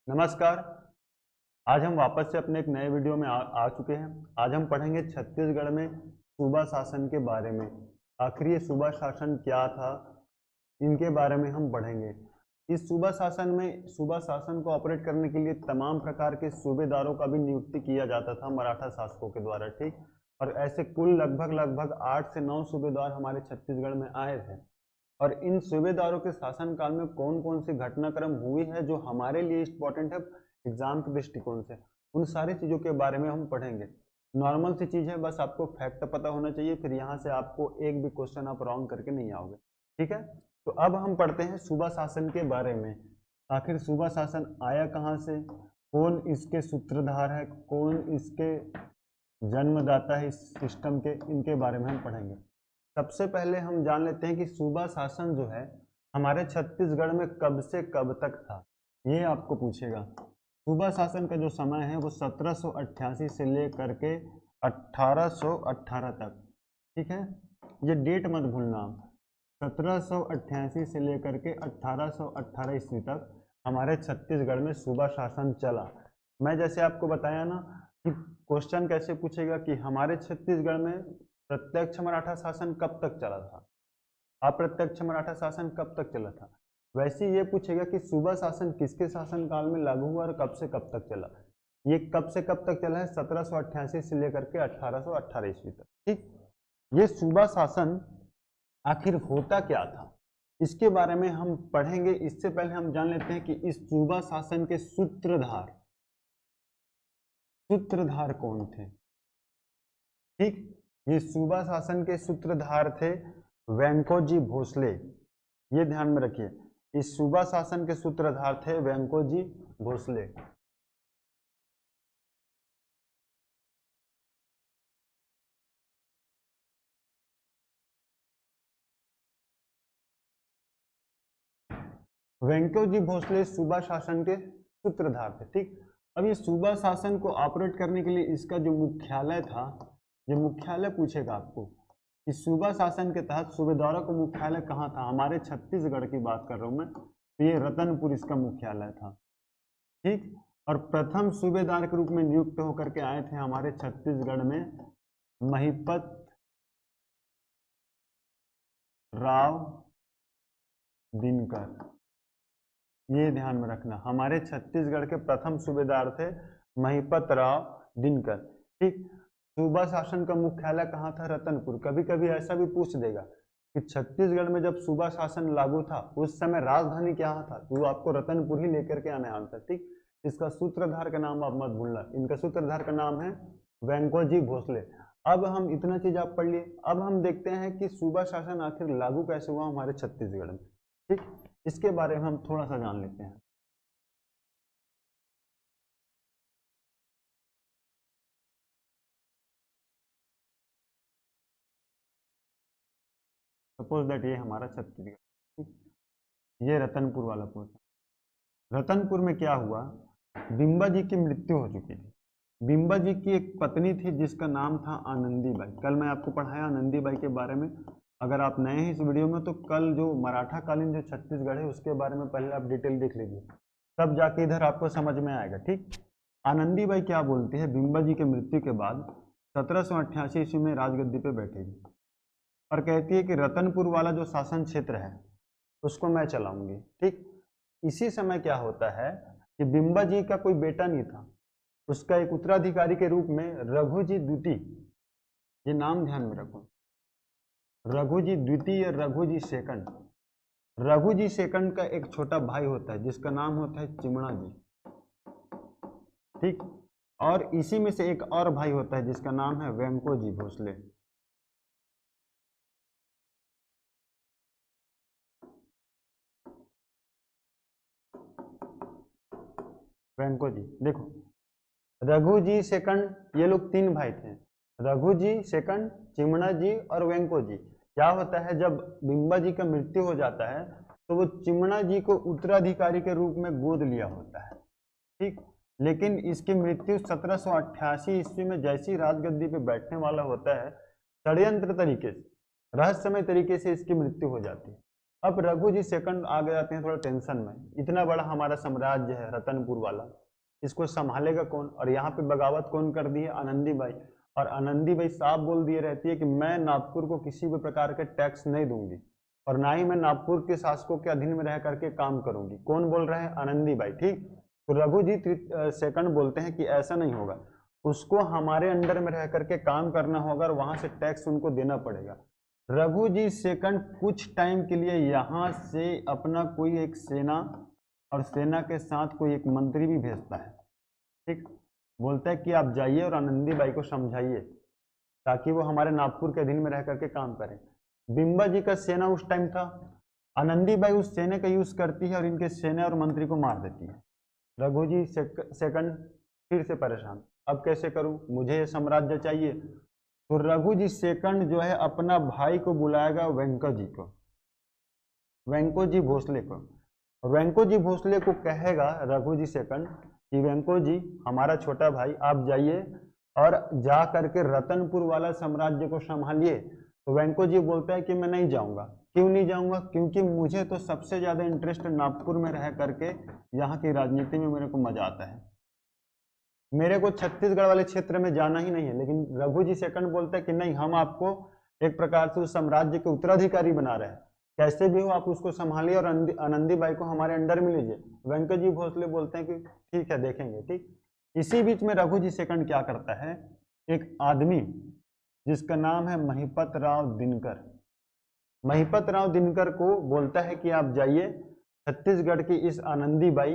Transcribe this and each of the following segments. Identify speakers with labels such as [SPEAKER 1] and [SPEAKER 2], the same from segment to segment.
[SPEAKER 1] नमस्कार। आज हम वापस से अपने एक नए वीडियो में आ चुके हैं। आज हम पढ़ेंगे छत्तीसगढ़ में सूबा शासन के बारे में। आखिर ये सूबा शासन क्या था, इनके बारे में हम पढ़ेंगे। इस सूबा शासन में सूबा शासन को ऑपरेट करने के लिए तमाम प्रकार के सूबेदारों का भी नियुक्ति किया जाता था मराठा शासकों के द्वारा, ठीक। और ऐसे कुल लगभग 8 से 9 सूबेदार हमारे छत्तीसगढ़ में आए थे। और इन सूबेदारों के शासनकाल में कौन कौन सी घटनाक्रम हुई है जो हमारे लिए इम्पोर्टेंट है एग्जाम के दृष्टिकोण से, उन सारी चीज़ों के बारे में हम पढ़ेंगे। नॉर्मल सी चीज़ है, बस आपको फैक्ट पता होना चाहिए, फिर यहाँ से आपको एक भी क्वेश्चन आप रॉन्ग करके नहीं आओगे, ठीक है। तो अब हम पढ़ते हैं सूबा शासन के बारे में। आखिर सूबा शासन आया कहाँ से, कौन इसके सूत्रधार है, कौन इसके जन्मदाता है इस सिस्टम के, इनके बारे में हम पढ़ेंगे। सबसे पहले हम जान लेते हैं कि सूबा शासन जो है हमारे छत्तीसगढ़ में कब से कब तक था, ये आपको पूछेगा। सूबा शासन का जो समय है वो 1788 से लेकर के 1818 तक, ठीक है। ये डेट मत भूलना आप। 1788 से लेकर के 1818 ईस्वी तक हमारे छत्तीसगढ़ में सूबा शासन चला। मैं जैसे आपको बताया ना कि क्वेश्चन कैसे पूछेगा कि हमारे छत्तीसगढ़ में प्रत्यक्ष मराठा शासन कब तक चला था, अप्रत्यक्ष मराठा शासन कब तक चला था, वैसे ये पूछेगा कि सूबा शासन किसके शासनकाल में लागू हुआ और कब से कब तक चला। ये कब से कब तक चला है, 1788 से लेकर के 1818 ईस्वी तक, ठीक। ये सूबा शासन आखिर होता क्या था, इसके बारे में हम पढ़ेंगे। इससे पहले हम जान लेते हैं कि इस सूबा शासन के सूत्रधार कौन थे, ठीक। ये सूबा शासन के सूत्रधार थे वेंकोजी भोसले, ये ध्यान में रखिए। इस सूबा शासन के सूत्रधार थे वेंकोजी भोसले। वेंकोजी भोसले सूबा शासन के सूत्रधार थे, ठीक। अब ये सूबा शासन को ऑपरेट करने के लिए इसका जो मुख्यालय था, ये मुख्यालय पूछेगा आपको। इस सूबा शासन के तहत सूबेदारों का मुख्यालय कहाँ था, हमारे छत्तीसगढ़ की बात कर रहा हूँ मैं, तो ये रतनपुर इसका मुख्यालय था, ठीक। और प्रथम सूबेदार के रूप में नियुक्त होकर के आए थे हमारे छत्तीसगढ़ में महिपत राव दिनकर, ये ध्यान में रखना। हमारे छत्तीसगढ़ के प्रथम सूबेदार थे महिपत राव दिनकर, ठीक। सूबा शासन का मुख्यालय कहाँ था, रतनपुर। कभी कभी ऐसा भी पूछ देगा कि छत्तीसगढ़ में जब सूबा शासन लागू था उस समय राजधानी क्या था, तो आपको रतनपुर ही लेकर के आना आंसर, ठीक। इसका सूत्रधार का नाम आप मत भूलना, इनका सूत्रधार का नाम है वेंकोजी भोसले। अब हम इतना चीज आप पढ़ लिए, अब हम देखते हैं कि सूबा शासन आखिर लागू कैसे हुआ हमारे छत्तीसगढ़ में, ठीक। इसके बारे में हम थोड़ा सा जान लेते हैं। सपोज दैट ये हमारा छत्तीसगढ़, ठीक। ये रतनपुर वाला पोर्शन। रतनपुर में क्या हुआ, बिम्बा जी की मृत्यु हो चुकी थी। बिम्बा जी की एक पत्नी थी जिसका नाम था आनंदीबाई। कल मैं आपको पढ़ाया आनंदीबाई के बारे में। अगर आप नए हैं इस वीडियो में तो कल जो मराठा कालीन जो छत्तीसगढ़ है उसके बारे में पहले आप डिटेल देख लीजिए, तब जाके इधर आपको समझ में आएगा, ठीक। आनंदीबाई क्या बोलती है, बिम्बा जी के मृत्यु के बाद 1788 ईस्वी में राजगद्दी पे बैठेगी और कहती है कि रतनपुर वाला जो शासन क्षेत्र है उसको मैं चलाऊंगी, ठीक। इसी समय क्या होता है कि बिम्बा जी का कोई बेटा नहीं था, उसका एक उत्तराधिकारी के रूप में रघुजी द्वितीय, ये नाम ध्यान में रखो, रघुजी द्वितीय या रघुजी सेकंड। रघुजी सेकंड का एक छोटा भाई होता है जिसका नाम होता है चिमणा जी, ठीक। और इसी में से एक और भाई होता है जिसका नाम है वेंकोजी भोसले। वेंको जी, देखो रघु जी सेकंड, ये लोग तीन भाई थे, रघु जी सेकंड, चिमणा जी और वेंको जी। क्या होता है, जब बिम्बा जी का मृत्यु हो जाता है तो वो चिमणा जी को उत्तराधिकारी के रूप में गोद लिया होता है, ठीक। लेकिन इसकी मृत्यु 1788 ईस्वी में जैसी राजगद्दी पे बैठने वाला होता है, षड्यंत्र तरीके से, रहस्यमय तरीके से इसकी मृत्यु हो जाती है। अब रघु जी सेकंड आगे जाते हैं थोड़ा टेंशन में, इतना बड़ा हमारा साम्राज्य है रतनपुर वाला, इसको संभालेगा कौन? और यहाँ पे बगावत कौन कर दी है? आनंदीबाई। और आनंदीबाई साफ बोल दिए रहती है कि मैं नागपुर को किसी भी प्रकार के टैक्स नहीं दूंगी और ना ही मैं नागपुर के शासकों के अधीन में रह करके काम करूंगी। कौन बोल रहे हैं? आनंदीबाई। ठीक, तो रघु जी सेकंड बोलते हैं कि ऐसा नहीं होगा, उसको हमारे अंडर में रह करके काम करना होगा और वहां से टैक्स उनको देना पड़ेगा। रघु जी सेकंड कुछ टाइम के लिए यहाँ से अपना कोई एक सेना और सेना के साथ कोई एक मंत्री भी भेजता है। ठीक, बोलता है कि आप जाइए और आनंदीबाई को समझाइए ताकि वो हमारे नागपुर के अधीन में रह करके काम करें। बिंबा जी का सेना उस टाइम था, आनंदीबाई उस सेना का यूज करती है और इनके सेना और मंत्री को मार देती है। रघु जी सेकंड फिर से परेशान, अब कैसे करूं, मुझे ये साम्राज्य चाहिए। तो रघु जी सेकंड जो है अपना भाई को बुलाएगा, वेंको जी को, वेंको जी भोसले को। वेंको जी भोसले को कहेगा रघु जी सेकंड कि वेंको जी हमारा छोटा भाई, आप जाइए और जा करके रतनपुर वाला साम्राज्य को संभालिए। तो वेंको जी बोलता है कि मैं नहीं जाऊंगा। क्यों नहीं जाऊंगा? क्योंकि मुझे तो सबसे ज्यादा इंटरेस्ट नागपुर में रह करके यहाँ की राजनीति में मेरे को मजा आता है, मेरे को छत्तीसगढ़ वाले क्षेत्र में जाना ही नहीं है। लेकिन रघु जी सेकंड बोलता है कि नहीं, हम आपको एक प्रकार से उस साम्राज्य के उत्तराधिकारी बना रहे हैं, कैसे भी हो आप उसको संभालिए और आनंदीबाई को हमारे अंडर में लीजिए। वेंकट जी भोसले बोलते हैं कि ठीक है, देखेंगे। ठीक, इसी बीच में रघु जी सेकंड क्या करता है, एक आदमी जिसका नाम है महिपत राव दिनकर, महिपत राव दिनकर को बोलता है कि आप जाइए छत्तीसगढ़ की इस आनंदीबाई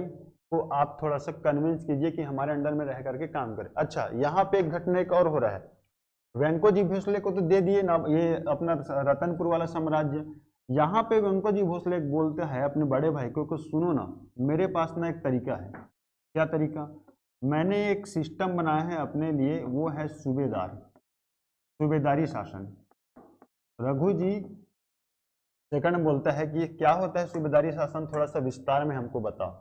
[SPEAKER 1] को आप थोड़ा सा कन्विंस कीजिए कि हमारे अंडर में रह करके काम करे। अच्छा, यहाँ पे एक घटना एक और हो रहा है, वेंको जी भोसले को तो दे दिए ना ये अपना रतनपुर वाला साम्राज्य, यहाँ पे वेंको जी भोसले बोलते हैं अपने बड़े भाई को सुनो ना, मेरे पास ना एक तरीका है। क्या तरीका? मैंने एक सिस्टम बनाया है अपने लिए, वो है सूबेदार, सूबेदारी शासन। रघु जी सेकंड बोलता है कि क्या होता है सूबेदारी शासन, थोड़ा सा विस्तार में हमको बताओ।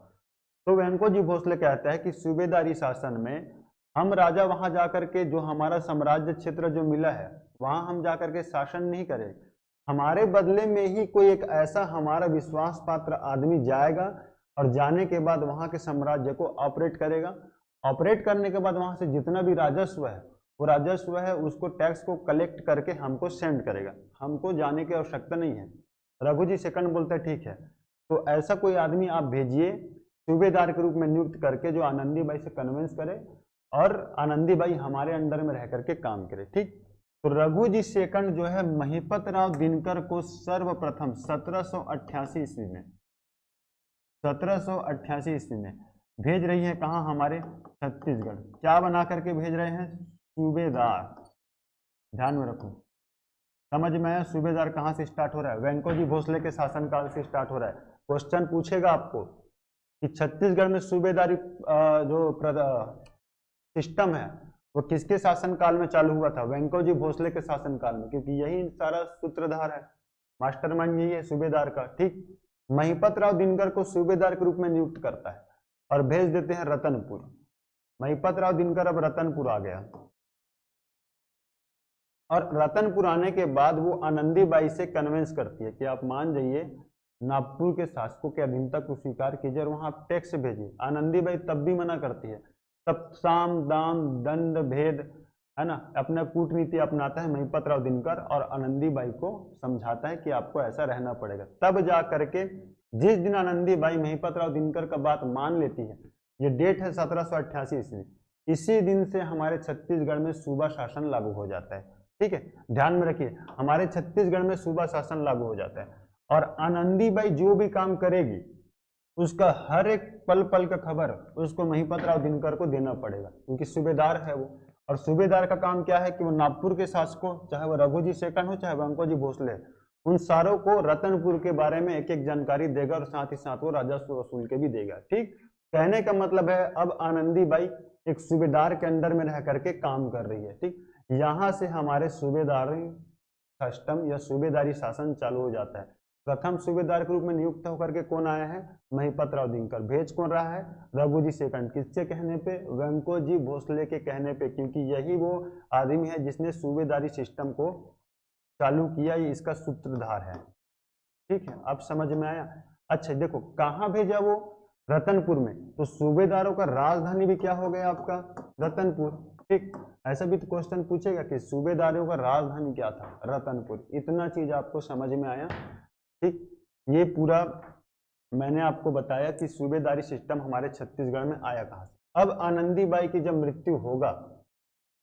[SPEAKER 1] तो वेंको जी भोसले कहता है कि सूबेदारी शासन में हम राजा वहां जाकर के जो हमारा साम्राज्य क्षेत्र जो मिला है वहां हम जाकर के शासन नहीं करें, हमारे बदले में ही कोई एक ऐसा हमारा विश्वास पात्र आदमी जाएगा और जाने के बाद वहां के साम्राज्य को ऑपरेट करेगा। ऑपरेट करने के बाद वहां से जितना भी राजस्व है वो राजस्व है उसको टैक्स को कलेक्ट करके हमको सेंड करेगा, हमको जाने की आवश्यकता नहीं है। रघु जी सेकंड बोलते हैं ठीक है, तो ऐसा कोई आदमी आप भेजिए सूबेदार के रूप में नियुक्त करके जो आनंदीबाई से कन्विंस करे और आनंदीबाई हमारे अंडर में रह करके काम करे। ठीक, तो रघु जी सेकंड जो है महिपत राव दिनकर को सर्वप्रथम 1788 ईस्वी में, 1788 ईस्वी में भेज रही है कहाँ? हमारे छत्तीसगढ़। क्या बना करके भेज रहे हैं? सूबेदार। ध्यान में रखो, समझ में आया? सूबेदार कहाँ से स्टार्ट हो रहा है? वेंको जी भोसले के शासनकाल से स्टार्ट हो रहा है। क्वेश्चन पूछेगा आपको कि छत्तीसगढ़ में सूबेदारी जो सिस्टम है वो किसके शासनकाल में चालू हुआ था? वेंको जी भोसले के शासनकाल में, क्योंकि यही सारा सूत्रधार है, मास्टरमाइंड यही है सूबेदार का। ठीक, महिपत राव दिनकर को सूबेदार के रूप में नियुक्त करता है और भेज देते हैं रतनपुर। महिपत राव दिनकर अब रतनपुर आ गया और रतनपुर आने के बाद वो आनंदीबाई से कन्विंस करती है कि आप मान जाइए, नागपुर के शासकों के अधीनता को स्वीकार कीजिए और वहां आप टैक्स भेजिए। आनंदीबाई तब भी मना करती है, तब साम दाम दंड भेद है ना अपना कूटनीति अपनाता है महिपत राव दिनकर और आनंदीबाई को समझाता है कि आपको ऐसा रहना पड़ेगा। तब जा करके जिस दिन आनंदीबाई महिपत राव दिनकर का बात मान लेती है, ये डेट है 1788 ईस्वी, इसी दिन से हमारे छत्तीसगढ़ में सूबा शासन लागू हो जाता है। ठीक है, ध्यान में रखिए, हमारे छत्तीसगढ़ में सूबा शासन लागू हो जाता है और आनंदीबाई जो भी काम करेगी उसका हर एक पल पल का खबर उसको महिपत राव दिनकर को देना पड़ेगा, क्योंकि सूबेदार है वो। और सूबेदार का काम क्या है कि वो नागपुर के शासकों, चाहे वो रघु जी सेकंड हो चाहे वेंको जी भोसले, उन सारों को रतनपुर के बारे में एक एक जानकारी देगा और साथ ही साथ वो राजस्व वसूल के भी देगा। ठीक, कहने का मतलब है अब आनंदीबाई एक सूबेदार के अंडर में रह करके काम कर रही है। ठीक, यहाँ से हमारे सूबेदारी सिस्टम या सूबेदारी शासन चालू हो जाता है। प्रथम सूबेदार के रूप में नियुक्त होकर के कौन आया है? महिपत राव दिनकर। भेज कौन रहा है? रघु जी सेकंड। किसके कहने पे? वेंको जी भोसले के कहने पे, क्योंकि यही वो आदमी है जिसने सूबेदारी सिस्टम को चालू किया, ये इसका सूत्रधार है। ठीक है, अब समझ में आया। अच्छा देखो, कहाँ भेजा वो? रतनपुर में। तो सूबेदारों का राजधानी भी क्या हो गया आपका? रतनपुर। ठीक, ऐसा भी तो क्वेश्चन पूछेगा कि सूबेदारों का राजधानी क्या था? रतनपुर। इतना चीज आपको समझ में आया। ठीक, ये पूरा मैंने आपको बताया कि सूबेदारी सिस्टम हमारे छत्तीसगढ़ में आया कहाँ से। अब आनंदीबाई की जब मृत्यु होगा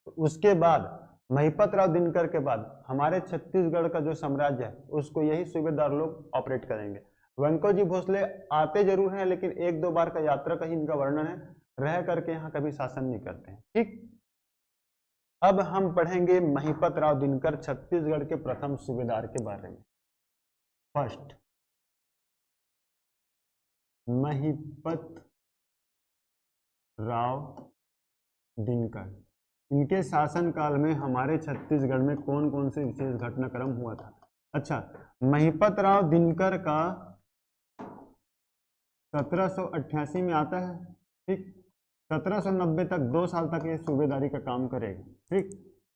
[SPEAKER 1] तो उसके बाद महिपत राव दिनकर के बाद हमारे छत्तीसगढ़ का जो साम्राज्य है उसको यही सूबेदार लोग ऑपरेट करेंगे। वेंको जी भोसले आते जरूर हैं, लेकिन एक दो बार का यात्रा का ही इनका वर्णन है, रह करके यहाँ कभी शासन नहीं करते हैं। ठीक, अब हम पढ़ेंगे महिपत राव दिनकर, छत्तीसगढ़ के प्रथम सूबेदार के बारे में। फर्स्ट, महिपत राव दिनकर। इनके शासनकाल में हमारे छत्तीसगढ़ में कौन कौन से विशेष घटनाक्रम हुआ था? अच्छा, महिपत राव दिनकर का 1788 में आता है। ठीक, 1790 तक 2 साल तक ये सूबेदारी का काम करेगा। ठीक,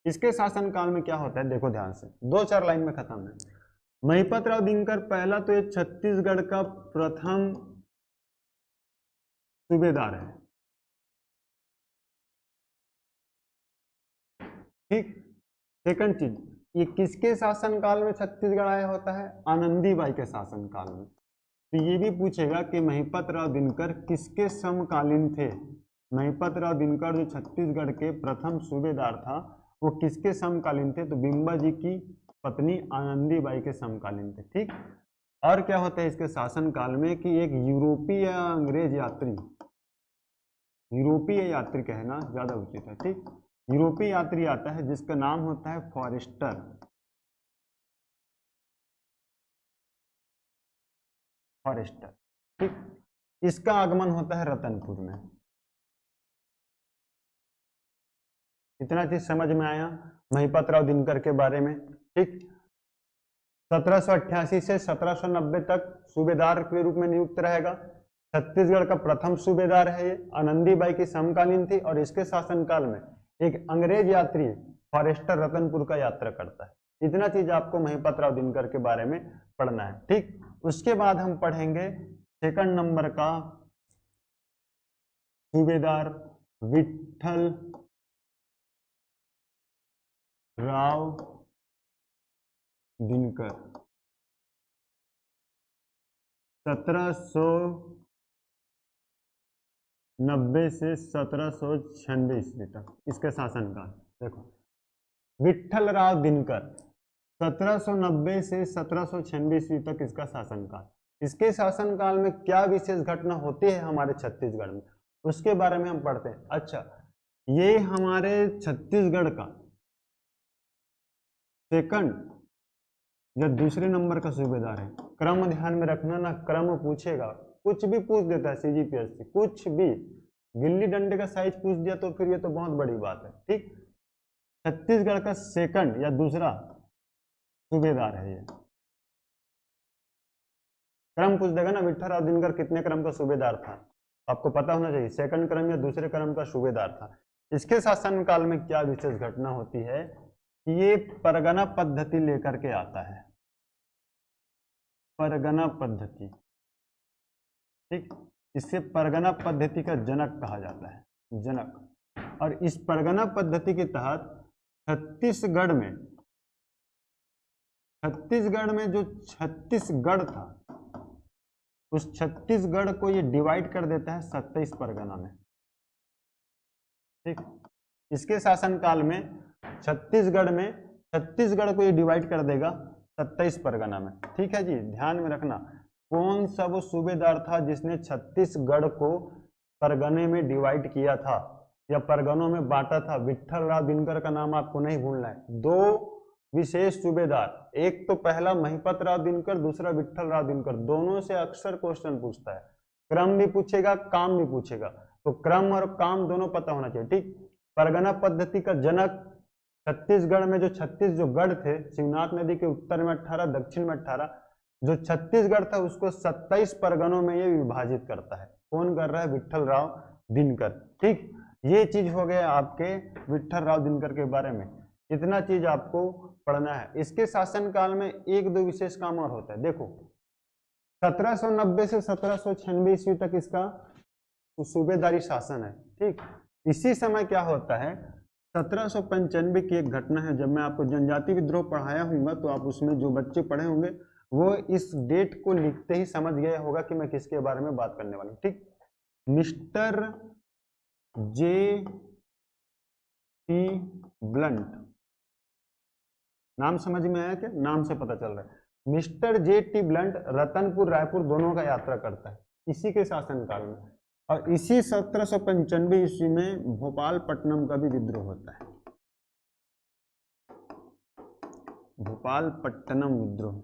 [SPEAKER 1] इसके शासनकाल में क्या होता है देखो ध्यान से, 2-4 लाइन में खत्म है। महिपत राव दिनकर पहला तो ये छत्तीसगढ़ का प्रथम सूबेदार है। ठीक, सेकंड चीज, ये किसके शासनकाल में छत्तीसगढ़ आया होता है? आनंदीबाई के शासनकाल में। तो ये भी पूछेगा कि महिपत राव दिनकर किसके समकालीन थे? महिपत राव दिनकर जो छत्तीसगढ़ के प्रथम सूबेदार था वो किसके समकालीन थे? तो बिम्बा जी की पत्नी आनंदीबाई के समकालीन थे। ठीक, और क्या होता है इसके शासनकाल में कि एक यूरोपीय या अंग्रेज यात्री, यूरोपीय यात्री कहना ज्यादा उचित है। ठीक, यूरोपीय यात्री आता है जिसका नाम होता है फॉरेस्टर। फॉरेस्टर, ठीक, इसका आगमन होता है रतनपुर में। इतना चीज समझ में आया महिपत राव दिनकर के बारे में। ठीक, 1788 से 1790 तक सूबेदार के रूप में नियुक्त रहेगा। छत्तीसगढ़ का प्रथम सूबेदार है ये, आनंदीबाई की समकालीन थी, और इसके शासनकाल में एक अंग्रेज यात्री फॉरेस्टर रतनपुर का यात्रा करता है। इतना चीज आपको महिपत राव दिनकर के बारे में पढ़ना है। ठीक, उसके बाद हम पढ़ेंगे सेकंड नंबर का सूबेदार विट्ठल राव दिनकर, 1790 से 1796 ईस्वी तक इसके शासनकाल। देखो, विट्ठल राव दिनकर 1790 से 1796 ईस्वी तक इसका शासनकाल। इसके शासनकाल में क्या विशेष घटना होती है हमारे छत्तीसगढ़ में, उसके बारे में हम पढ़ते हैं। अच्छा, ये हमारे छत्तीसगढ़ का सेकंड या दूसरे नंबर का सूबेदार है। क्रम ध्यान में रखना ना, क्रम पूछेगा, कुछ भी पूछ देता है सीजीपीएससी, कुछ भी, गिल्ली डंडे का साइज पूछ दिया तो फिर ये तो बहुत बड़ी बात है। ठीक, छत्तीसगढ़ का सेकंड या दूसरा सूबेदार है ये। क्रम पूछ देगा ना, विट्ठल राव दिनकर कितने क्रम का सूबेदार था, आपको पता होना चाहिए, सेकंड क्रम या दूसरे क्रम का सूबेदार था। इसके शासनकाल में क्या विशेष घटना होती है कि ये परगना पद्धति लेकर के आता है। परगना पद्धति, ठीक, इसे परगना पद्धति का जनक कहा जाता है, जनक। और इस परगना पद्धति के तहत छत्तीसगढ़ में जो छत्तीसगढ़ था उस छत्तीसगढ़ को ये डिवाइड कर देता है 27 परगना में। ठीक, इसके शासनकाल में छत्तीसगढ़ को ये डिवाइड कर देगा 27 परगना में। ठीक है जी, ध्यान में रखना, कौन सा वो सूबेदार था जिसने छत्तीसगढ़ को परगने में डिवाइड किया था या परगनों में बांटा था? विट्ठल राव दिनकर का नाम आपको नहीं भूलना है। दो विशेष सूबेदार, एक तो पहला महिपत राव दिनकर, दूसरा विट्ठल राव दिनकर, दोनों से अक्सर क्वेश्चन पूछता है। क्रम भी पूछेगा, काम भी पूछेगा, तो क्रम और काम दोनों पता होना चाहिए। ठीक, परगना पद्धति का जनक छत्तीसगढ़ में जो 36 जो गढ़ थे, शिवनाथ नदी के उत्तर में 18, दक्षिण में 18, जो छत्तीसगढ़ था उसको 27 परगनों में ये विभाजित करता है। कौन कर रहा है? विट्ठल राव दिनकर। ठीक, ये चीज हो गया आपके विट्ठल राव दिनकर के बारे में। इतना चीज आपको पढ़ना है। इसके शासनकाल में एक दो विशेष काम और होता है। देखो, 1790 से 1796 ईस्वी तक इसका सूबेदारी शासन है। ठीक, इसी समय क्या होता है, 1795 की एक घटना है। जब मैं आपको जनजाति विद्रोह पढ़ाया हूँगा तो आप उसमें जो बच्चे पढ़े होंगे वो इस डेट को लिखते ही समझ गया होगा कि मैं किसके बारे में बात करने वाला हूँ। ठीक, मिस्टर जे टी ब्लंट, नाम समझ में आया क्या? नाम से पता चल रहा है। Mister J T blunt Ratanpur Raipur दोनों का यात्रा करता है इसी के शासनकाल में, और इसी 1795 ईस्वी में भोपालपट्टनम का भी विद्रोह होता है। भोपालपट्टनम विद्रोह।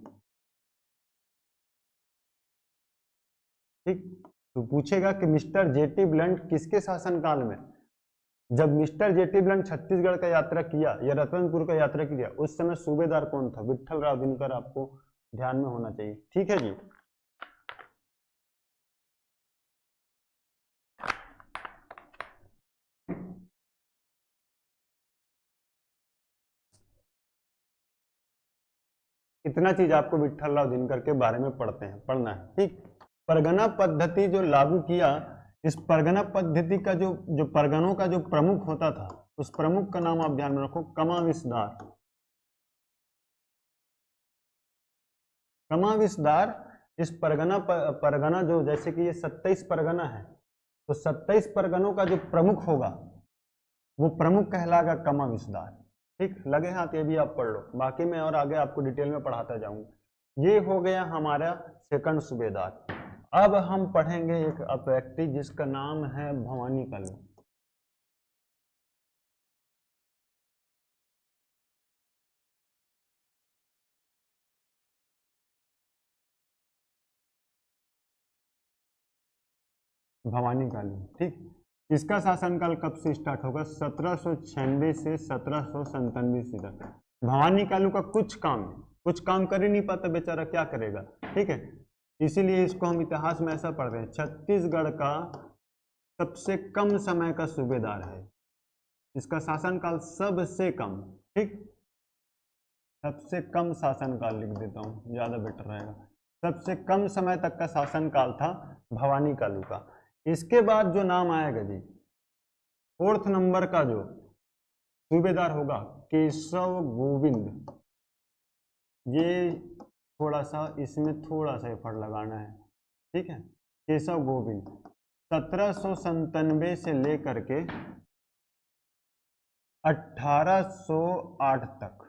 [SPEAKER 1] ठीक, तो पूछेगा कि मिस्टर जेटी ब्लंट किसके शासनकाल में? जब मिस्टर जेटी ब्लंट छत्तीसगढ़ का यात्रा किया या रतनपुर का यात्रा किया उस समय सूबेदार कौन था? विट्ठल राव दिनकर, आपको ध्यान में होना चाहिए। ठीक है जी। इतना चीज आपको विट्ठल राव दिनकर के बारे में पढ़ना है। ठीक, परगना पद्धति जो लागू किया, इस परगना पद्धति का जो परगनों का जो प्रमुख होता था उस प्रमुख का नाम आप ध्यान में रखो, कमाविसदार। कमाविसदार इस परगना जो, जैसे कि ये 27 परगना है तो 27 परगनों का जो प्रमुख होगा वो प्रमुख कहलाएगा कमाविसदार। ठीक, लगे हाथ ये भी आप पढ़ लो, बाकी मैं और आगे आपको डिटेल में पढ़ाता जाऊंगा। ये हो गया हमारा सेकंड सूबेदार। अब हम पढ़ेंगे एक व्यक्ति जिसका नाम है भवानी कालू। भवानी कालू। ठीक, इसका शासनकाल कब से स्टार्ट होगा? 1796 से 1797 तक। भवानी कालू का कुछ काम कर ही नहीं पाता बेचारा, क्या करेगा? ठीक है, इसीलिए इसको हम इतिहास में ऐसा पढ़ रहे हैं, छत्तीसगढ़ का सबसे कम समय का सूबेदार है। इसका शासनकाल सबसे कम। ठीक, सबसे कम शासनकाल लिख देता हूँ, ज्यादा बेटर रहेगा। सबसे कम समय तक का शासनकाल था भवानी कालू का। इसके बाद जो नाम आएगा जी, 4th नंबर का जो सूबेदार होगा केशव गोविंद। ये थोड़ा सा इसमें थोड़ा सा एफर्ट लगाना है। ठीक है, केशव गोविंद 1797 से लेकर के 1808 तक।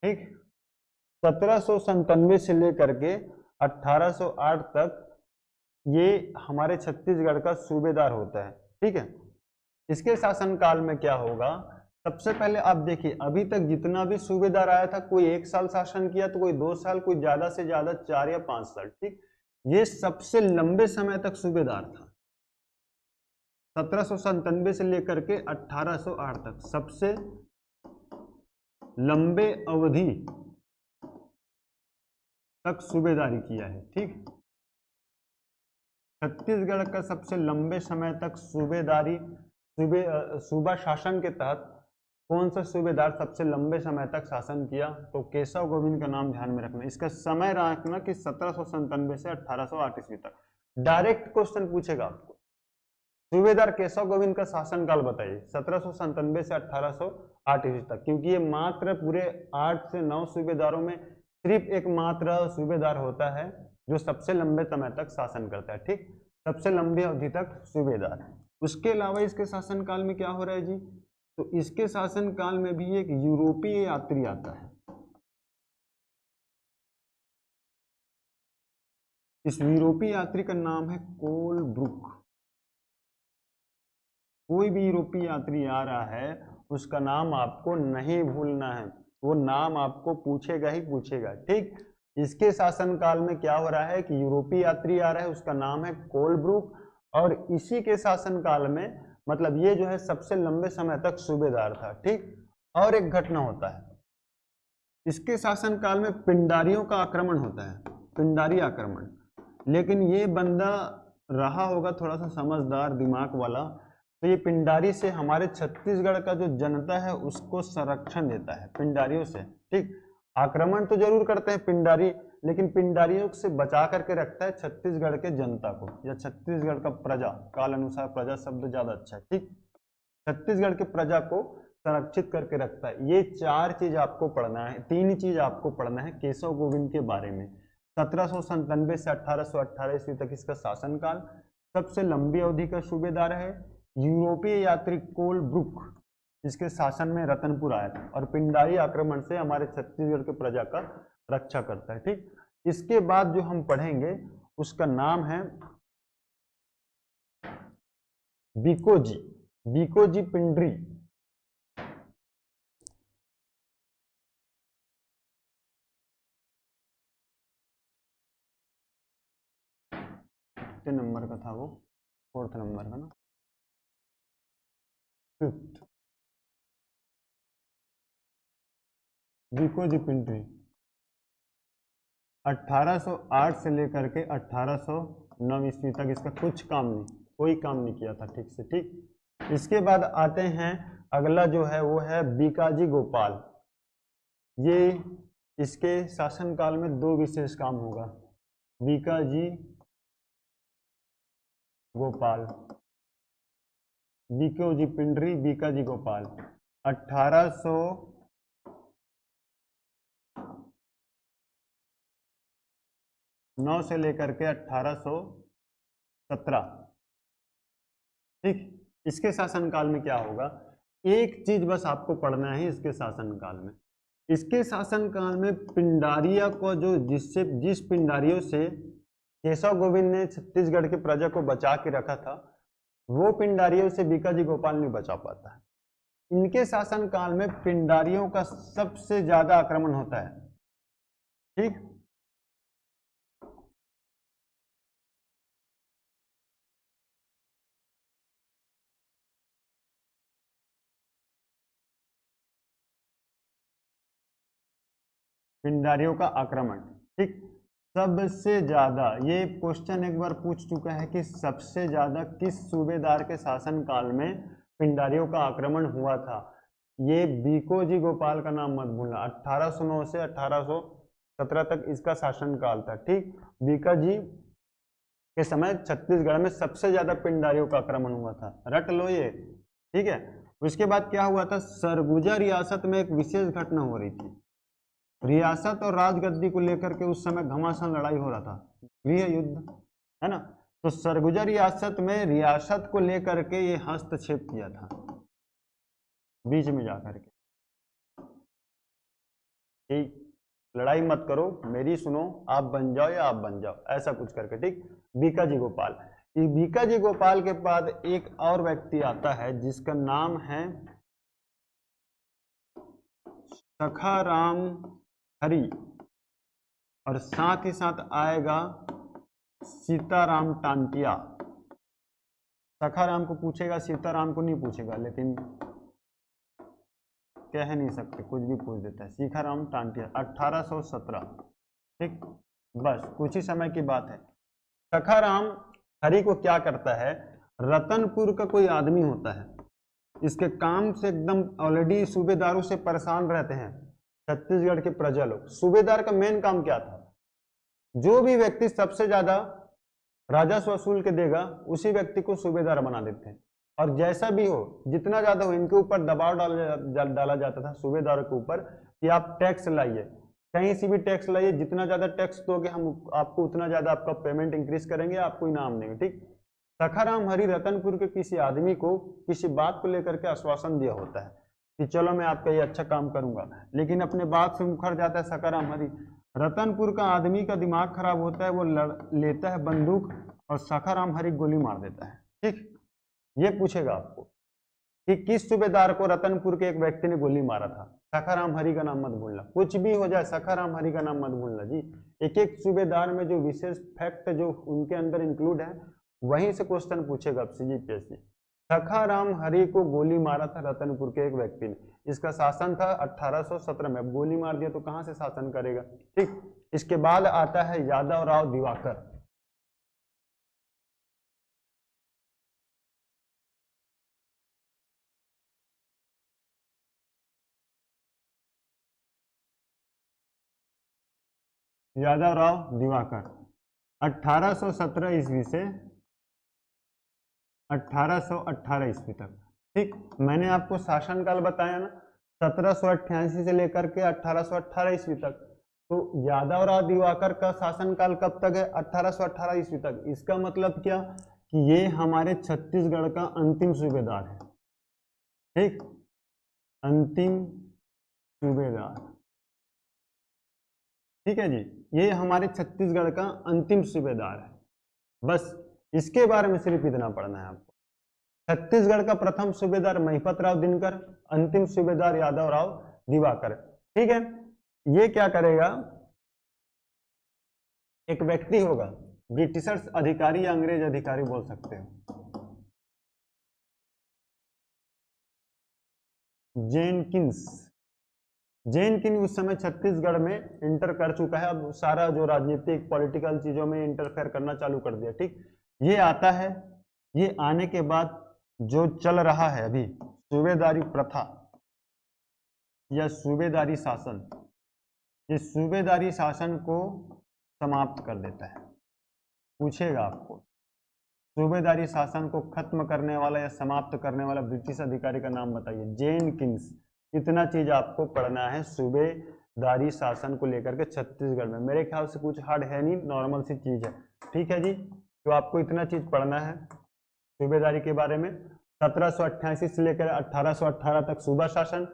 [SPEAKER 1] ठीक, 1797 से लेकर के 1808 तक ये हमारे छत्तीसगढ़ का सूबेदार होता है। ठीक है, इसके शासनकाल में क्या होगा? सबसे पहले आप देखिए, अभी तक जितना भी सूबेदार आया था, कोई 1 साल शासन किया तो कोई 2 साल, कोई ज्यादा से ज्यादा 4 या 5 साल। ठीक, ये सबसे लंबे समय तक सूबेदार था। 1797 से लेकर के 1808 तक सबसे लंबे अवधि तक सूबेदारी किया है। ठीक, छत्तीसगढ़ का सबसे लंबे समय तक सूबा शासन के तहत कौन सा सूबेदार सबसे लंबे समय तक शासन किया? तो केशव गोविंद का नाम ध्यान में रखना। इसका समय रखना कि 1797 से 1808 ईस्वी तक। डायरेक्ट क्वेश्चन पूछेगा आपको, सूबेदार केशव गोविंद का शासनकाल बताइए 1797 से 1808 ईस्वी तक, क्योंकि ये मात्र पूरे 8 से 9 सूबेदारों में सिर्फ एक मात्र सूबेदार होता है जो सबसे लंबे समय तक शासन करता है। ठीक, सबसे लंबी अवधि तक सूबेदार। उसके अलावा इसके शासनकाल में क्या हो रहा है जी? तो इसके शासनकाल में भी एक यूरोपीय यात्री आता है। इस यूरोपीय यात्री का नाम है कोलब्रुक। कोई भी यूरोपीय यात्री आ रहा है उसका नाम आपको नहीं भूलना है, वो नाम आपको पूछेगा ही पूछेगा। ठीक, इसके शासनकाल में क्या हो रहा है कि यूरोपीय यात्री आ रहा है, उसका नाम है कोलब्रुक, और इसी के शासनकाल में मतलब ये जो है सबसे लंबे समय तक सूबेदार था। ठीक, और एक घटना होता है, इसके शासनकाल में पिंडारियों का आक्रमण होता है, पिंडारी आक्रमण। लेकिन ये बंदा रहा होगा थोड़ा सा समझदार दिमाग वाला, तो ये पिंडारी से हमारे छत्तीसगढ़ का जो जनता है उसको संरक्षण देता है पिंडारियों से। ठीक, आक्रमण तो जरूर करते हैं पिंडारी, लेकिन पिंडारियों से बचा करके रखता है छत्तीसगढ़ के जनता को, या छत्तीसगढ़ का प्रजा, काल अनुसार प्रजा शब्द ज्यादा अच्छा है, ठीक। छत्तीसगढ़ के प्रजा को संरक्षित करके रखता है। ये चार चीज आपको पढ़ना है, तीन चीज आपको पढ़ना है केशव गोविंद के बारे में। 1797 से 1818 ईस्वी तक इसका शासनकाल, सबसे लंबी अवधि का सूबेदार है। यूरोपीय यात्री कोलब्रुक जिसके शासन में रतनपुर आया था, और पिंडारी आक्रमण से हमारे छत्तीसगढ़ के प्रजा का रक्षा करता है, ठीक। इसके बाद जो हम पढ़ेंगे उसका नाम है बीकोजी, बीकोजी पिंडरी। कितने नंबर का था वो? 4th नंबर का ना, 5th। बीकोजी पिंडरी 1808 से लेकर के 1809 ईस्वी तक इसका कुछ काम नहीं, कोई काम नहीं किया था ठीक से, ठीक। इसके बाद आते हैं, अगला जो है वो है बीकाजी गोपाल। ये इसके शासनकाल में दो विशेष काम होगा। बीकाजी गोपाल, बीकोजी पिंडरी, बीकाजी गोपाल 1809 से लेकर के 1817, ठीक। इसके शासनकाल में क्या होगा, एक चीज बस आपको पढ़ना है इसके शासनकाल में। इसके शासनकाल में पिंडारिया को जिस पिंडारियों से केशव गोविंद ने छत्तीसगढ़ के प्रजा को बचा के रखा था, वो पिंडारियों से बीकाजी गोपाल नहीं बचा पाता है। इनके शासनकाल में पिंडारियों का सबसे ज्यादा आक्रमण होता है, ठीक। पिंडारियों का आक्रमण, ठीक। सबसे ज्यादा, ये क्वेश्चन एक बार पूछ चुका है कि सबसे ज्यादा किस सूबेदार के शासनकाल में पिंडारियों का आक्रमण हुआ था। ये बीकोजी गोपाल का नाम मत भूलना। 1809 से 1817 तक इसका शासनकाल था, ठीक। बीकाजी के समय छत्तीसगढ़ में सबसे ज्यादा पिंडारियों का आक्रमण हुआ था, रट लो ये, ठीक है। उसके बाद क्या हुआ था, सरगुजा रियासत में एक विशेष घटना हो रही थी। रियासत और राजगद्दी को लेकर के उस समय घमासान लड़ाई हो रहा था, गृह युद्ध, है ना। तो सरगुजा रियासत में रियासत को लेकर के ये हस्तक्षेप किया था, बीच में जाकर के, ठीक। लड़ाई मत करो, मेरी सुनो, आप बन जाओ या आप बन जाओ, ऐसा कुछ करके, ठीक। बीकाजी गोपाल। बीकाजी गोपाल के बाद एक और व्यक्ति आता है जिसका नाम है सखाराम हरि, और साथ ही साथ आएगा सीताराम टांटिया। सखाराम को पूछेगा, सीताराम को नहीं पूछेगा, लेकिन कह नहीं सकते, कुछ भी पूछ देता है। सीखाराम टांटिया 1817, ठीक। बस कुछ ही समय की बात है। सखाराम हरि को क्या करता है, रतनपुर का कोई आदमी होता है, इसके काम से एकदम ऑलरेडी सूबेदारों से परेशान रहते हैं छत्तीसगढ़ के प्रजा लोग। सूबेदार का मेन काम क्या था, जो भी व्यक्ति सबसे ज्यादा राजस्व वसूल के देगा उसी व्यक्ति को सूबेदार बना देते हैं, और जैसा भी हो, जितना ज्यादा हो, इनके ऊपर दबाव डाला जाता था सूबेदारों के ऊपर कि आप टैक्स लाइए, कहीं से भी टैक्स लाइए, जितना ज्यादा टैक्स दोगे हम आपको उतना ज्यादा आपका पेमेंट इंक्रीज करेंगे, आपको इनाम देंगे, ठीक। सखाराम हरि रतनपुर के किसी आदमी को किसी बात को लेकर के आश्वासन दिया होता है कि चलो मैं आपका ये अच्छा काम करूंगा, लेकिन अपने बात से मुखर जाता है सखाराम हरि। रतनपुर का आदमी का दिमाग खराब होता है, वो लेता है बंदूक और सखाराम हरि गोली मार देता है, ठीक। ये पूछेगा आपको कि किस सूबेदार को रतनपुर के एक व्यक्ति ने गोली मारा था। सखाराम हरि का नाम मत भूलना, कुछ भी हो जाए सखाराम हरि का नाम मत भूलना जी। एक एक सूबेदार में जो विशेष फैक्ट जो उनके अंदर इंक्लूड है, वहीं से क्वेश्चन पूछेगा आपसे जीपीएससी। सखाराम हरि को गोली मारा था रतनपुर के एक व्यक्ति ने, इसका शासन था 1817 में। अब गोली मार दिया तो कहां से शासन करेगा, ठीक। इसके बाद आता है यादव राव दिवाकर। यादवराव दिवाकर 1817 ईस्वी से 1818 ईस्वी तक। ठीक, मैंने आपको शासनकाल बताया ना, 1788 से लेकर के 1818 ईस्वी तक। तो यादवराव दिवाकर का शासनकाल कब तक है? 1818 ईस्वी तक। इसका मतलब क्या कि ये हमारे छत्तीसगढ़ का अंतिम सूबेदार है। ठीक, अंतिम सूबेदार, ठीक है जी, ये हमारे छत्तीसगढ़ का अंतिम सूबेदार है। बस इसके बारे में सिर्फ इतना पढ़ना है आपको। छत्तीसगढ़ का प्रथम सूबेदार महिपत राव दिनकर, अंतिम सूबेदार यादवराव दिवाकर। ठीक है, ये क्या करेगा, एक व्यक्ति होगा, ब्रिटिशर्स अधिकारी या अंग्रेज अधिकारी बोल सकते हो, जेनकिंस। जेनकिन उस समय छत्तीसगढ़ में इंटर कर चुका है, अब सारा जो राजनीतिक पॉलिटिकल चीजों में इंटरफेयर करना चालू कर दिया। ठीक, ये आता है, ये आने के बाद जो चल रहा है अभी सूबेदारी प्रथा या सूबेदारी शासन, ये सूबेदारी शासन को समाप्त कर देता है। पूछेगा आपको, सूबेदारी शासन को खत्म करने वाला या समाप्त करने वाला ब्रिटिश अधिकारी का नाम बताइए। जेनकिंस। इतना चीज आपको पढ़ना है सूबेदारी शासन को लेकर के छत्तीसगढ़ में। मेरे ख्याल से कुछ हार्ड है नहीं, नॉर्मल सी चीज है। ठीक है जी, तो आपको इतना चीज पढ़ना है सूबेदारी के बारे में। 1788 से लेकर 1818 तक सूबा शासन,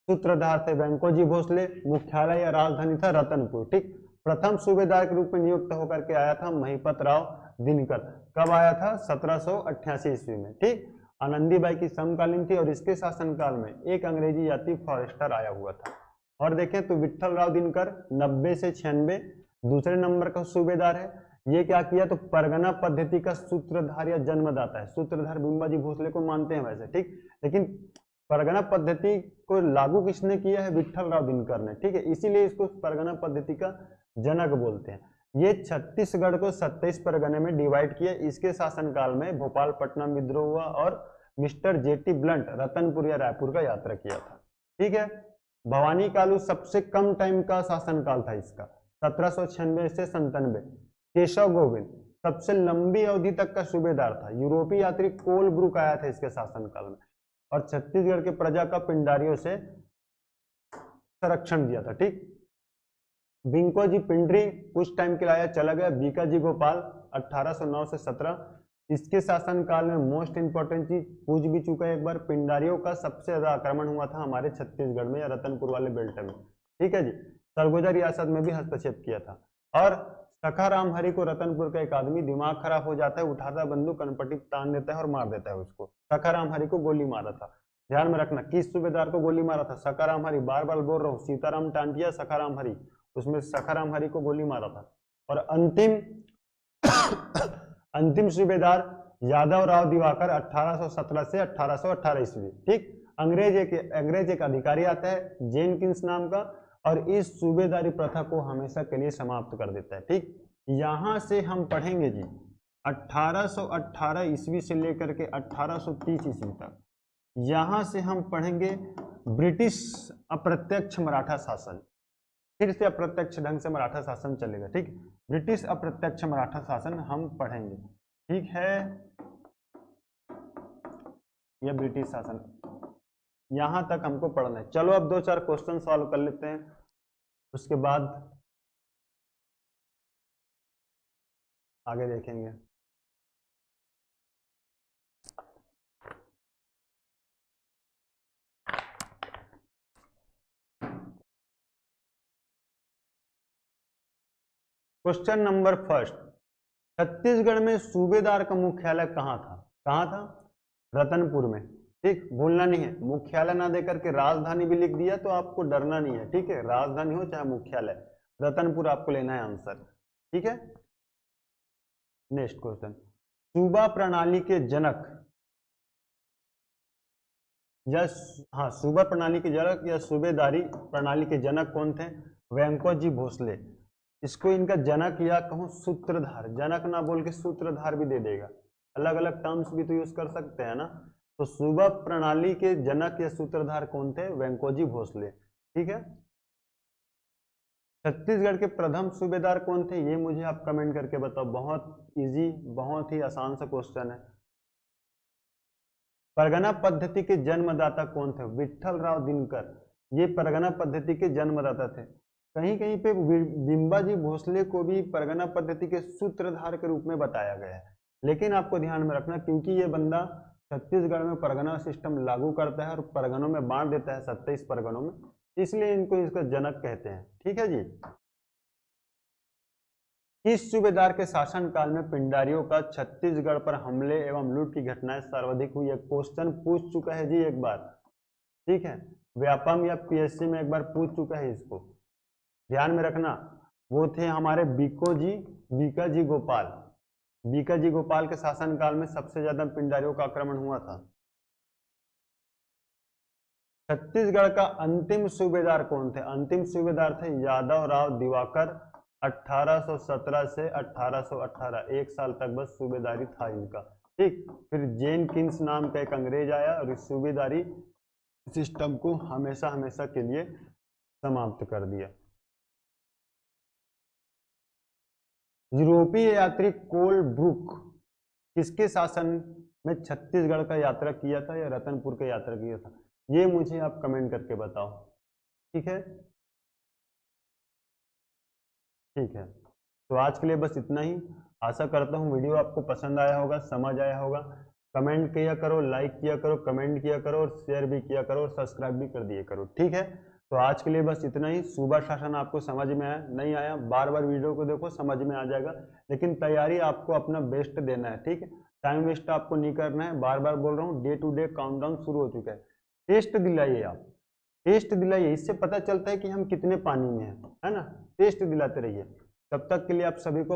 [SPEAKER 1] सूत्रधार थे वेंकोजी भोसले, मुख्यालय या राजधानी था रतनपुर। ठीक, प्रथम सूबेदार के रूप में नियुक्त होकर के आया था महिपत राव दिनकर। कब आया था? 1788 ईस्वी में। ठीक, आनंदीबाई की समकालीन थी और इसके शासनकाल में एक अंग्रेजी यात्री फॉरेस्टर आया हुआ था। और देखें तो विठल राव दिनकर 90 से 96 दूसरे नंबर का सूबेदार है। ये क्या किया, तो परगना पद्धति का सूत्रधार या जन्मदाता है। सूत्रधार बिंबाजी भोसले को मानते हैं वैसे, ठीक, लेकिन परगना पद्धति को लागू किसने किया है? विठल राव दिनकर ने। ठीक है, इसीलिए इसको परगना पद्धति का जनक बोलते हैं। ये छत्तीसगढ़ को 27 परगने में डिवाइड किया। इसके शासनकाल में भोपालपट्टनम विद्रोह हुआ और मिस्टर जेटी ब्लंट रतनपुर या रायपुर का यात्रा किया था। ठीक है, भवानी कालू सबसे कम टाइम का शासनकाल था इसका, 1796 से 97। केशव गोविंद सबसे लंबी अवधि तक का सूबेदार था। यूरोपीय यात्री कोलब्रुक आया था इसके शासनकाल में और छत्तीसगढ़ के प्रजा का पिंडारियों से संरक्षण दिया था। ठीक, बिंको जी पिंडरी कुछ टाइम के लिए चला गया। बीका जी गोपाल 1809 से 17। इसके शासनकाल में मोस्ट इंपोर्टेंट चीज पूछ भी चुका है एक बार, पिंडारियों का सबसे ज्यादा आक्रमण हुआ था हमारे छत्तीसगढ़ में या रतनपुर वाले बेल्ट में। ठीक है जी, सरगुजा रियासत में भी हस्तक्षेप किया था। और सखाराम हरि को रतनपुर का एक आदमी दिमाग खराब हो जाता है, उठाता बंदूक, कनपट्टी तान देता है और मार देता है उसको। सखाराम हरि को गोली मारा था, ध्यान में रखना। किस सूबेदार को गोली मारा था? सखाराम हरि। बार बार बोल रहा हूँ, सीताराम टांटिया, सखाराम हरि, उसमें सखाराम हरि को गोली मारा था। और अंतिम अंतिम सूबेदार यादव राव दिवाकर 1817 से 1818 ईस्वी। ठीक, अंग्रेज एक अधिकारी आता है जेनकिंस नाम का और इस सूबेदारी प्रथा को हमेशा के लिए समाप्त कर देता है। ठीक, यहां से हम पढ़ेंगे जी 1818 ईस्वी से लेकर के 1830 ईस्वी तक। यहां से हम पढ़ेंगे ब्रिटिश अप्रत्यक्ष मराठा शासन। फिर से अप्रत्यक्ष ढंग से मराठा शासन चलेगा। ठीक, ब्रिटिश अप्रत्यक्ष मराठा शासन हम पढ़ेंगे। ठीक है, यह ब्रिटिश शासन, यहां तक हमको पढ़ना है। चलो अब 2-4 क्वेश्चन सॉल्व कर लेते हैं, उसके बाद आगे देखेंगे। क्वेश्चन नंबर फर्स्ट, छत्तीसगढ़ में सूबेदार का मुख्यालय कहाँ था? कहाँ था? रतनपुर में। ठीक, भूलना नहीं है, मुख्यालय ना देकर के राजधानी भी लिख दिया तो आपको डरना नहीं है। ठीक है, राजधानी हो चाहे मुख्यालय, रतनपुर आपको लेना है आंसर। ठीक है, नेक्स्ट क्वेश्चन, सूबा प्रणाली के जनक या सूबा प्रणाली के जनक या सूबेदारी प्रणाली के जनक कौन थे? वेंकोजी भोसले। इसको इनका जनक या कहूँ सूत्रधार, जनक ना बोल के सूत्रधार भी दे देगा, अलग अलग टर्म्स भी तो यूज कर सकते हैं ना। तो सूबा प्रणाली के जनक या सूत्रधार कौन थे? वेंकोजी भोसले। ठीक है, छत्तीसगढ़ के प्रथम सूबेदार कौन थे, ये मुझे आप कमेंट करके बताओ। बहुत इजी, बहुत ही आसान सा क्वेश्चन है। परगना पद्धति के जन्मदाता कौन थे, विट्ठल राव दिनकर, ये परगना पद्धति के जन्मदाता थे। कहीं कहीं पे बिंबाजी भोसले को भी परगना पद्धति के सूत्रधार के रूप में बताया गया है, लेकिन आपको ध्यान में रखना क्योंकि ये बंदा छत्तीसगढ़ में परगना सिस्टम लागू करता है और परगनों में बांट देता है 27 परगनों में, इसलिए इनको इसका जनक कहते हैं। ठीक है जी। किस सूबेदार के शासनकाल में पिंडारियों का छत्तीसगढ़ पर हमले एवं लूट की घटनाएं सर्वाधिक हुई है, क्वेश्चन पूछ चुका है जी एक बार। ठीक है, व्यापम या पीएससी में एक बार पूछ चुका है इसको, ध्यान में रखना। वो थे हमारे बीका जी गोपाल के शासनकाल में सबसे ज्यादा पिंडारियों का आक्रमण हुआ था। छत्तीसगढ़ का अंतिम सूबेदार कौन थे, अंतिम सूबेदार थे यादव राव दिवाकर, 1817 से 1818, एक साल तक बस सूबेदारी था इनका। ठीक, फिर जेनकिंस नाम का एक अंग्रेज आया और इस सूबेदारी सिस्टम को हमेशा हमेशा के लिए समाप्त कर दिया। यूरोपीय यात्री कोलब्रुक किसके शासन में छत्तीसगढ़ का यात्रा किया था या रतनपुर का यात्रा किया था, ये मुझे आप कमेंट करके बताओ। ठीक है, ठीक है, तो आज के लिए बस इतना ही। आशा करता हूँ वीडियो आपको पसंद आया होगा, समझ आया होगा। कमेंट किया करो, लाइक किया करो, कमेंट किया करो और शेयर भी किया करो और सब्सक्राइब भी कर दिया करो। ठीक है, तो आज के लिए बस इतना ही। सूबा शासन आपको समझ में आया, नहीं आया बार बार वीडियो को देखो, समझ में आ जाएगा, लेकिन तैयारी आपको अपना बेस्ट देना है। ठीक है, टाइम वेस्ट आपको नहीं करना है। बार बार बोल रहा हूँ, डे टू डे काउंटडाउन शुरू हो चुका है। टेस्ट दिलाइए, आप टेस्ट दिलाइए, इससे पता चलता है कि हम कितने पानी में हैं, है ना। टेस्ट दिलाते रहिए। तब तक के लिए आप सभी को